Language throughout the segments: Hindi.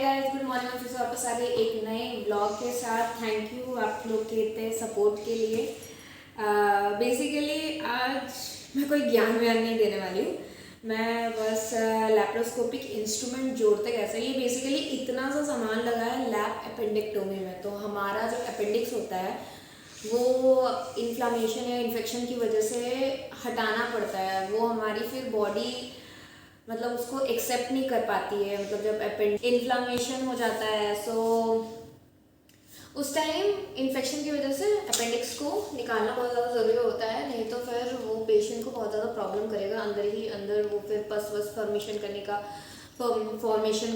Guys, good morning. फिर से वापस आ गए एक नए ब्लॉग के साथ। थैंक यू आप लोग के इतने सपोर्ट के लिए। बेसिकली आज मैं कोई ज्ञान व्यान नहीं देने वाली हूँ। मैं बस लैप्रोस्कोपिक इंस्ट्रूमेंट जोड़ते कैसे, ये बेसिकली इतना सा सामान लगा है लैप एपेंडिक्टोमी में। तो हमारा जो अपेंडिक्स होता है वो इन्फ्लामेशन या इन्फेक्शन की वजह से हटाना पड़ता है। वो हमारी फिर बॉडी मतलब उसको एक्सेप्ट नहीं कर पाती है। मतलब जब इन्फ्लामेशन हो जाता है सो उस टाइम इन्फेक्शन की वजह से अपेंडिक्स को निकालना बहुत ज़्यादा ज़रूरी होता है, नहीं तो फिर वो पेशेंट को बहुत ज़्यादा प्रॉब्लम करेगा। अंदर ही अंदर वो फिर पस वस फॉर्मेशन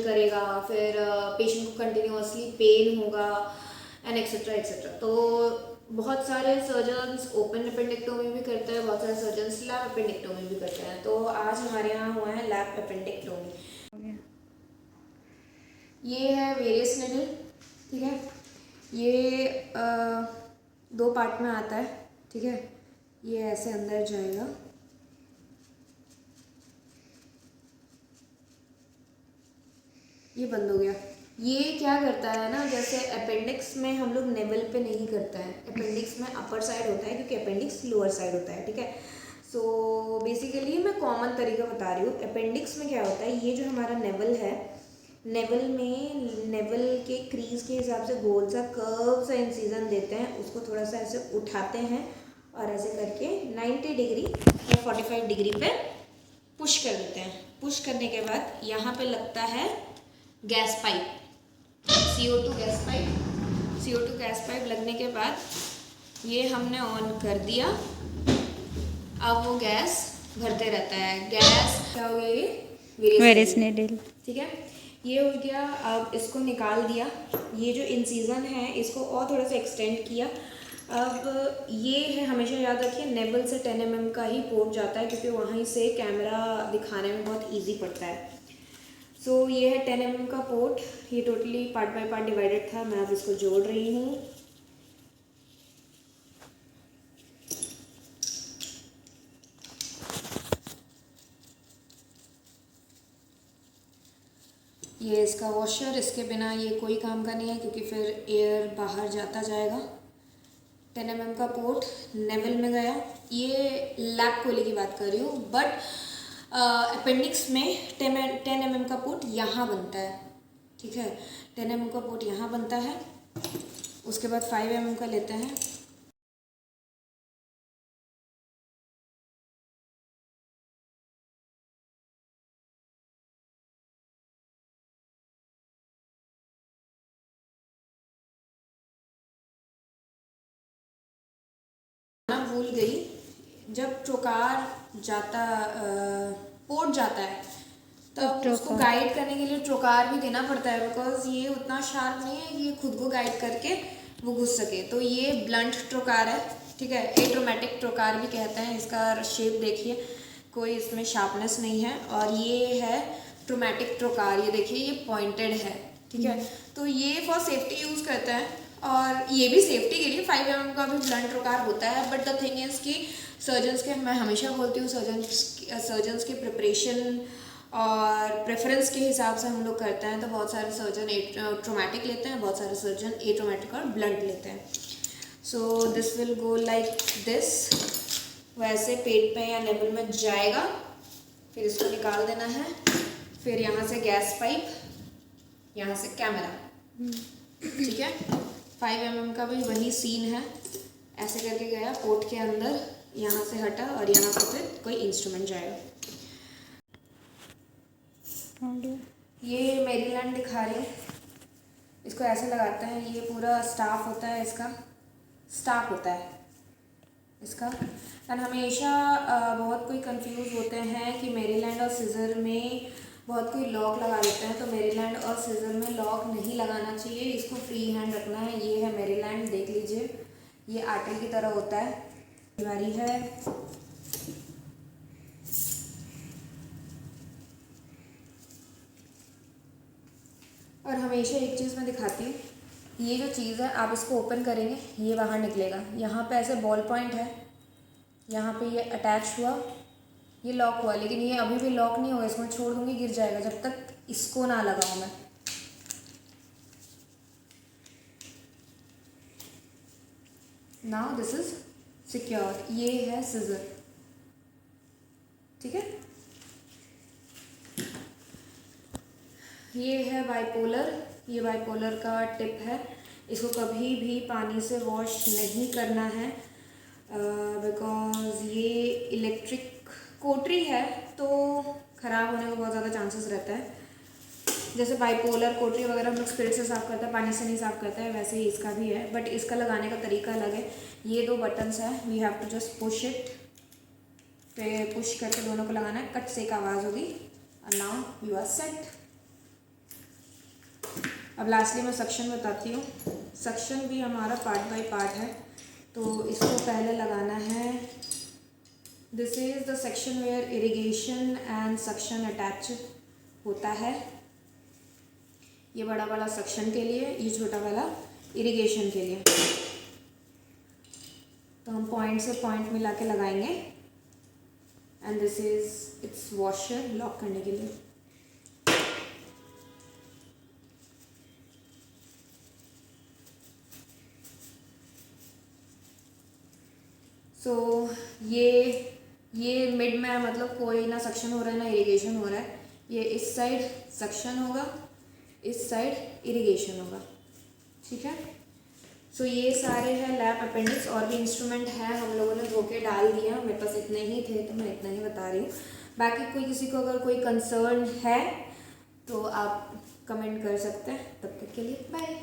करेगा, फिर पेशेंट को कंटिन्यूअसली पेन होगा एंड एक्सेट्रा एक्सेट्रा। तो बहुत सारे सर्जन्स ओपन अपेंडिक्टोमी भी करते हैं, बहुत सारे सर्जन्स लैप अपेंडिक्टोमी भी करते हैं। तो आज हमारे यहाँ हुआ है लैप अपेंडिक्टोमी। ये है वेरियस निडल, ठीक है। ये दो पार्ट में आता है, ठीक है। ये ऐसे अंदर जाएगा, ये बंद हो गया। ये क्या करता है ना, जैसे अपेंडिक्स में हम लोग नेवल पे नहीं करते हैं, अपेंडिक्स में अपर साइड होता है क्योंकि अपेंडिक्स लोअर साइड होता है, ठीक है। सो बेसिकली मैं कॉमन तरीका बता रही हूँ। अपेंडिक्स में क्या होता है, ये जो हमारा नेवल है, नेवल के क्रीज के हिसाब से गोल सा कर्व सा इंसिजन देते हैं, उसको थोड़ा सा ऐसे उठाते हैं और ऐसे करके 90 डिग्री या 45 डिग्री पे पुश कर देते हैं। पुश करने के बाद यहाँ पे लगता है gas pipe, CO2 gas pipe. CO2 gas pipe लगने के बाद ये हमने ऑन कर दिया। अब वो गैस भरते रहता है। गैस क्या हो गया, ये वेरियस नीडल, ठीक है। ये हो गया। अब इसको निकाल दिया। ये जो इंसिजन है इसको और थोड़ा सा एक्सटेंड किया। अब ये है, हमेशा याद रखिए, नेवल से 10 mm का ही पोर्ट जाता है क्योंकि वहीं से कैमरा दिखाने में बहुत इजी पड़ता है। सो ये है 10 mm का पोर्ट। ये totally part by part divided था। मैं अब इसको जोड़ रही हूँ। ये इसका वॉशर, इसके बिना ये कोई काम का नहीं है क्योंकि फिर एयर बाहर जाता जाएगा। 10 mm का पोर्ट नेवल में गया। ये लैप कोली की बात कर रही हूँ, बट अपेंडिक्स में 10 mm का पोर्ट यहाँ बनता है, ठीक है। 10 mm का पोर्ट यहाँ बनता है। उसके बाद 5 mm का लेते हैं। भूल गई, जब ट्रोकार जाता पोर्ट जाता है तब उसको गाइड करने के लिए ट्रोकार भी देना पड़ता है, बिकॉज ये उतना शार्प नहीं है कि ये खुद को गाइड करके वो घुस सके। तो ये ब्लंट ट्रोकार है, ठीक है। एट्रोमेटिक ट्रोकार भी कहते हैं। इसका शेप देखिए, कोई इसमें शार्पनेस नहीं है। और ये है ट्रोमेटिक ट्रोकार, ये देखिए ये पॉइंटेड है, ठीक है। तो ये फॉर सेफ्टी यूज़ करते हैं और ये भी सेफ्टी के लिए 5 mm का भी ब्लंट ट्रोकार होता है। बट द थिंग इज़ कि सर्जन्स के, मैं हमेशा बोलती हूँ, सर्जन्स के प्रिपरेशन और प्रेफरेंस के हिसाब से हम लोग करते हैं। तो बहुत सारे सर्जन ट्रोमेटिक लेते हैं, बहुत सारे सर्जन एट्रोमेटिक और ब्लंट लेते हैं। So this will go like this, वैसे पेट पे या नेवल में जाएगा। फिर इसको निकाल देना है। फिर यहाँ से गैस पाइप, यहाँ से कैमरा, ठीक है। 5 mm का भी वही सीन है। ऐसे करके गया पोर्ट के अंदर, यहाँ से हटा और यहाँ से फिर कोई इंस्ट्रूमेंट जाएगा। ये मेरीलैंड दिखा रही है। इसको ऐसे लगाते हैं, ये पूरा स्टाफ होता है, इसका स्टाफ होता है इसका। एंड हमेशा बहुत कोई कंफ्यूज होते हैं कि मेरीलैंड और सीजर में बहुत कोई लॉक लगा देते हैं। तो मेरीलैंड और सीजर में लॉक नहीं लगाना चाहिए, इसको फ्री हैंड रखना है। ये है मेरीलैंड, देख लीजिए, ये आर्टरी की तरह होता है। बीमारी है, और हमेशा एक चीज़ मैं दिखाती हूँ, ये जो चीज़ है आप इसको ओपन करेंगे, ये बाहर निकलेगा। यहाँ पे ऐसे बॉल पॉइंट है, यहाँ पे ये अटैच हुआ, ये लॉक हुआ, लेकिन ये अभी भी लॉक नहीं होगा। इसको मैं छोड़ दूँगी, गिर जाएगा जब तक इसको ना लगाऊँ मैं। Now this is secure. ये है सिजर, ठीक है। ये है बाइपोलर, ये बाइपोलर का टिप है। इसको कभी भी पानी से वॉश नहीं करना है बिकॉज ये इलेक्ट्रिक कोटरी है तो ख़राब होने का बहुत ज़्यादा चांसेस रहता है। जैसे बाइपोलर कोटरी वगैरह हम लोग स्पिरिट से साफ़ करते हैं, पानी से नहीं साफ़ करते हैं, वैसे ही इसका भी है, बट इसका लगाने का तरीका अलग है। ये 2 बटन्स हैं, we have to just push it, पे पुश करके दोनों को लगाना है, कट से एक आवाज़ होगी and now you are set. अब लास्टली मैं सक्शन बताती हूँ। सक्शन भी हमारा पार्ट बाय पार्ट है, तो इसको पहले लगाना है। This is the section where irrigation and suction attach होता है। ये बड़ा वाला सक्शन के लिए, ये छोटा वाला इरिगेशन के लिए। तो हम पॉइंट से पॉइंट मिला के लगाएंगे and this is it's washer lock करने के लिए। सो ये मिड में मतलब कोई ना सक्शन हो रहा है ना इरिगेशन हो रहा है। ये इस साइड सक्शन होगा, इस साइड इरिगेशन होगा, ठीक है। सो ये सारे हैं लैब अपेंडिक्स। और भी इंस्ट्रूमेंट है, हम लोगों ने धोके डाल दिया, मेरे पास इतने ही थे तो मैं इतना ही बता रही हूँ। बाकी कोई किसी को अगर कोई कंसर्न है तो आप कमेंट कर सकते हैं। तब तक के लिए बाय।